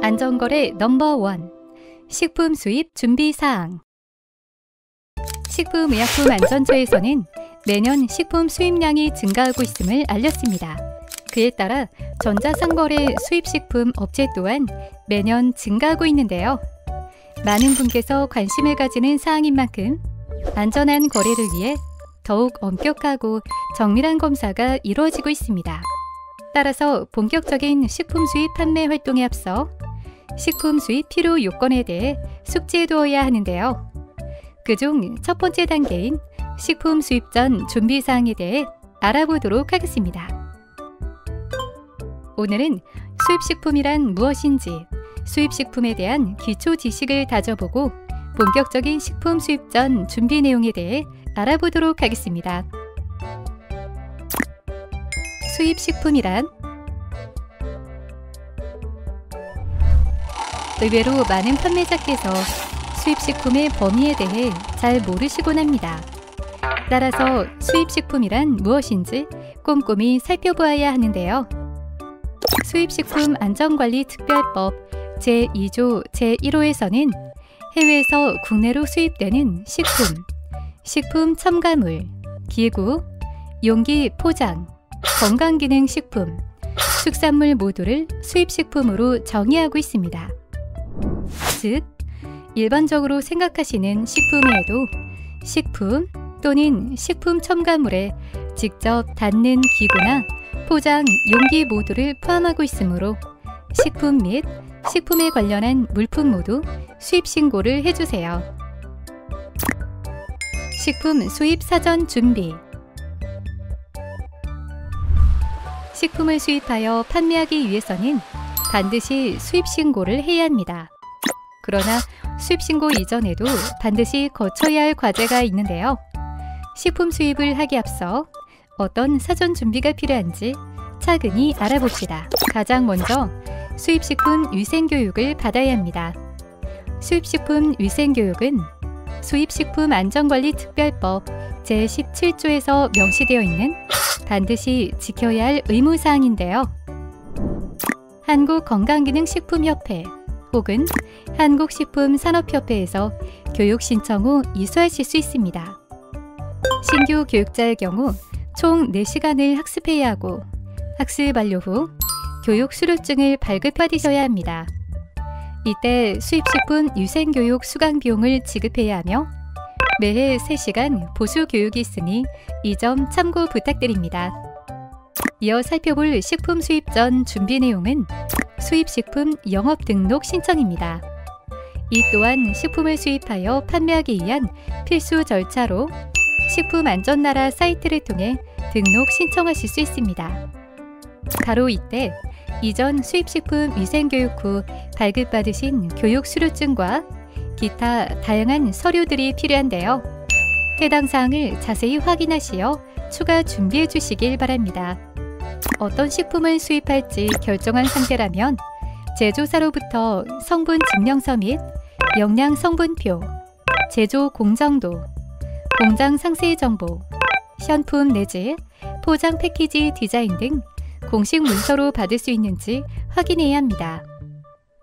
안전거래 넘버1 식품 수입 준비사항. 식품의약품안전처에서는 매년 식품 수입량이 증가하고 있음을 알렸습니다. 그에 따라 전자상거래 수입식품 업체 또한 매년 증가하고 있는데요. 많은 분께서 관심을 가지는 사항인 만큼 안전한 거래를 위해 더욱 엄격하고 정밀한 검사가 이루어지고 있습니다. 따라서 본격적인 식품 수입 판매 활동에 앞서 식품 수입 필요 요건에 대해 숙지해두어야 하는데요. 그중 첫 번째 단계인 식품 수입 전 준비사항에 대해 알아보도록 하겠습니다. 오늘은 수입식품이란 무엇인지, 수입식품에 대한 기초 지식을 다져보고 본격적인 식품 수입 전 준비 내용에 대해 알아보도록 하겠습니다. 수입식품이란 의외로 많은 판매자께서 수입식품의 범위에 대해 잘 모르시곤 합니다. 따라서 수입식품이란 무엇인지 꼼꼼히 살펴보아야 하는데요. 수입식품 안전관리특별법 제2조 제1호에서는 해외에서 국내로 수입되는 식품, 식품 첨가물, 기구, 용기 포장, 건강기능식품, 축산물 모두를 수입식품으로 정의하고 있습니다. 즉, 일반적으로 생각하시는 식품 외에도 식품 또는 식품 첨가물에 직접 닿는 기구나 포장, 용기 모두를 포함하고 있으므로 식품 및 식품에 관련한 물품 모두 수입 신고를 해주세요. 식품 수입 사전 준비. 식품을 수입하여 판매하기 위해서는 반드시 수입 신고를 해야 합니다. 그러나 수입 신고 이전에도 반드시 거쳐야 할 과제가 있는데요. 식품 수입을 하기 앞서 어떤 사전 준비가 필요한지 차근히 알아봅시다. 가장 먼저 수입식품 위생교육을 받아야 합니다. 수입식품 위생교육은 수입식품안전관리특별법 제17조에서 명시되어 있는 반드시 지켜야 할 의무사항인데요. 한국건강기능식품협회 혹은 한국식품산업협회에서 교육 신청 후 이수하실 수 있습니다. 신규 교육자의 경우 총 4시간을 학습해야 하고 학습 완료 후 교육 수료증을 발급받으셔야 합니다. 이때 수입식품 위생교육 수강 비용을 지급해야 하며 매해 3시간 보수 교육이 있으니 이 점 참고 부탁드립니다. 이어 살펴볼 식품 수입 전 준비 내용은 수입식품 영업등록 신청입니다. 이 또한 식품을 수입하여 판매하기 위한 필수 절차로 식품안전나라 사이트를 통해 등록 신청하실 수 있습니다. 바로 이때 이전 수입식품 위생교육 후 발급받으신 교육 수료증과 기타 다양한 서류들이 필요한데요. 해당 사항을 자세히 확인하시어 추가 준비해 주시길 바랍니다. 어떤 식품을 수입할지 결정한 상태라면 제조사로부터 성분 증명서 및 영양 성분표, 제조 공정도, 공장 상세 정보, 현품 내지 포장 패키지 디자인 등 공식 문서로 받을 수 있는지 확인해야 합니다.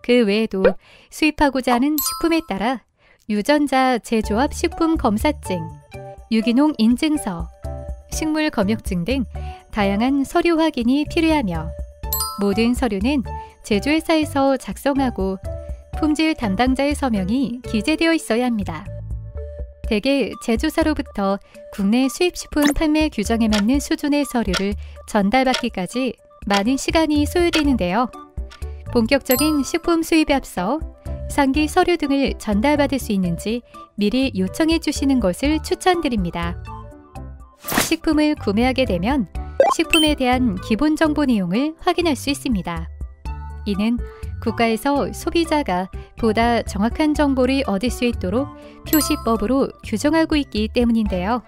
그 외에도 수입하고자 하는 식품에 따라 유전자 제조업 식품 검사증, 유기농 인증서, 식물 검역증 등 다양한 서류 확인이 필요하며 모든 서류는 제조회사에서 작성하고 품질 담당자의 서명이 기재되어 있어야 합니다. 대개 제조사로부터 국내 수입식품 판매 규정에 맞는 수준의 서류를 전달받기까지 많은 시간이 소요되는데요. 본격적인 식품 수입에 앞서 상기 서류 등을 전달받을 수 있는지 미리 요청해 주시는 것을 추천드립니다. 식품을 구매하게 되면 식품에 대한 기본 정보 내용을 확인할 수 있습니다. 이는 국가에서 소비자가 보다 정확한 정보를 얻을 수 있도록 표시법으로 규정하고 있기 때문인데요.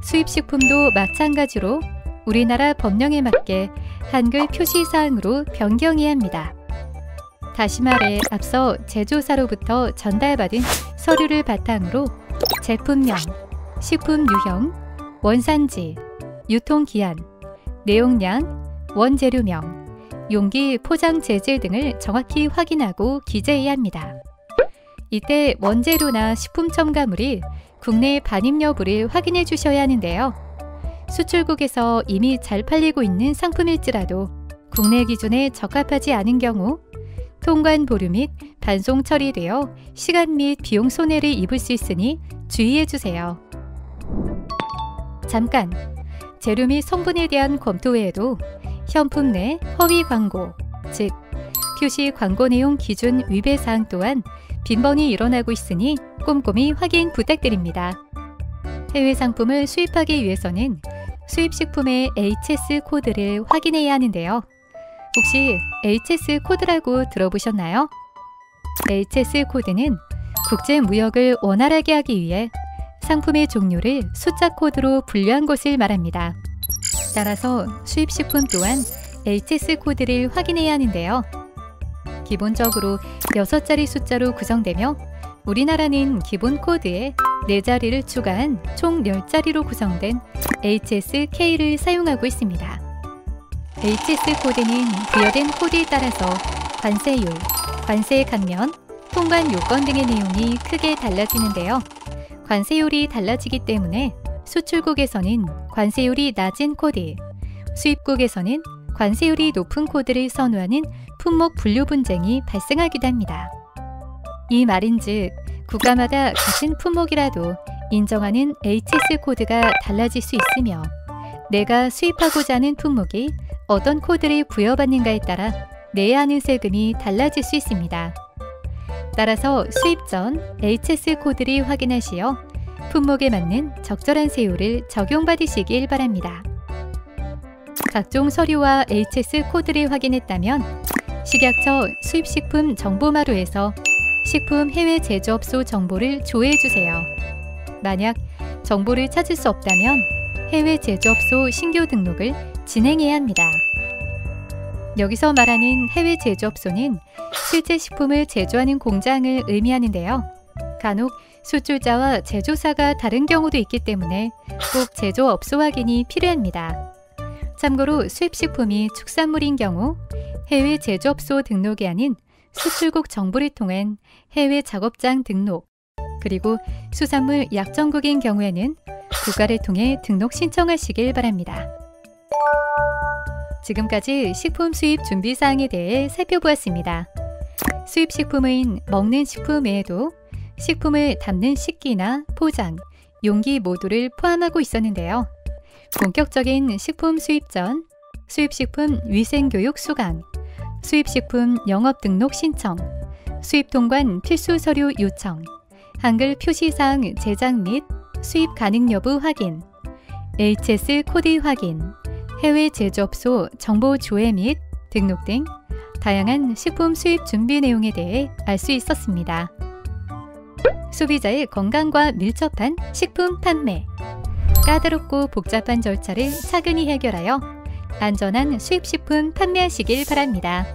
수입식품도 마찬가지로 우리나라 법령에 맞게 한글 표시사항으로 변경해야 합니다. 다시 말해 앞서 제조사로부터 전달받은 서류를 바탕으로 제품명, 식품 유형, 원산지, 유통기한, 내용량, 원재료명, 용기, 포장 재질 등을 정확히 확인하고 기재해야 합니다. 이때 원재료나 식품 첨가물이 국내 반입 여부를 확인해 주셔야 하는데요. 수출국에서 이미 잘 팔리고 있는 상품일지라도 국내 기준에 적합하지 않은 경우 통관 보류 및 반송 처리되어 시간 및 비용 손해를 입을 수 있으니 주의해 주세요. 잠깐! 재료 및 성분에 대한 검토 외에도 현품 내 허위 광고, 즉 표시 광고 내용 기준 위배 사항 또한 빈번히 일어나고 있으니 꼼꼼히 확인 부탁드립니다. 해외 상품을 수입하기 위해서는 수입식품의 HS 코드를 확인해야 하는데요. 혹시 HS 코드라고 들어보셨나요? HS 코드는 국제 무역을 원활하게 하기 위해 상품의 종류를 숫자 코드로 분류한 것을 말합니다. 따라서 수입식품 또한 HS 코드를 확인해야 하는데요. 기본적으로 6자리 숫자로 구성되며 우리나라는 기본 코드에 4자리를 추가한 총 10자리로 구성된 HSK를 사용하고 있습니다. HS 코드는 부여된 코드에 따라서 관세율, 관세 감면, 통관 요건 등의 내용이 크게 달라지는데요. 관세율이 달라지기 때문에 수출국에서는 관세율이 낮은 코드, 수입국에서는 관세율이 높은 코드를 선호하는 품목 분류 분쟁이 발생하기도 합니다. 이 말인즉 국가마다 같은 품목이라도 인정하는 HS 코드가 달라질 수 있으며 내가 수입하고자 하는 품목이 어떤 코드를 부여받는가에 따라 내야 하는 세금이 달라질 수 있습니다. 따라서 수입 전 HS 코드를 확인하시어 품목에 맞는 적절한 세율을 적용받으시길 바랍니다. 각종 서류와 HS 코드를 확인했다면 식약처 수입식품 정보마루에서 식품 해외 제조업소 정보를 조회해주세요. 만약 정보를 찾을 수 없다면 해외 제조업소 신규 등록을 진행해야 합니다. 여기서 말하는 해외 제조업소는 실제 식품을 제조하는 공장을 의미하는데요. 간혹 수출자와 제조사가 다른 경우도 있기 때문에 꼭 제조업소 확인이 필요합니다. 참고로 수입식품이 축산물인 경우 해외 제조업소 등록이 아닌 수출국 정보를 통한 해외 작업장 등록, 그리고 수산물 약정국인 경우에는 국가를 통해 등록 신청하시길 바랍니다. 지금까지 식품 수입 준비 사항에 대해 살펴보았습니다. 수입식품은 먹는 식품 외에도 식품을 담는 식기나 포장, 용기 모두를 포함하고 있었는데요. 본격적인 식품 수입 전 수입식품 위생교육 수강, 수입식품 영업등록 신청, 수입통관 필수 서류 요청, 한글 표시사항 제작 및 수입 가능 여부 확인, HS 코드 확인, 해외 제조업소 정보 조회 및 등록 등 다양한 식품 수입 준비 내용에 대해 알 수 있었습니다. 소비자의 건강과 밀접한 식품 판매, 까다롭고 복잡한 절차를 차근히 해결하여 안전한 수입식품 판매하시길 바랍니다.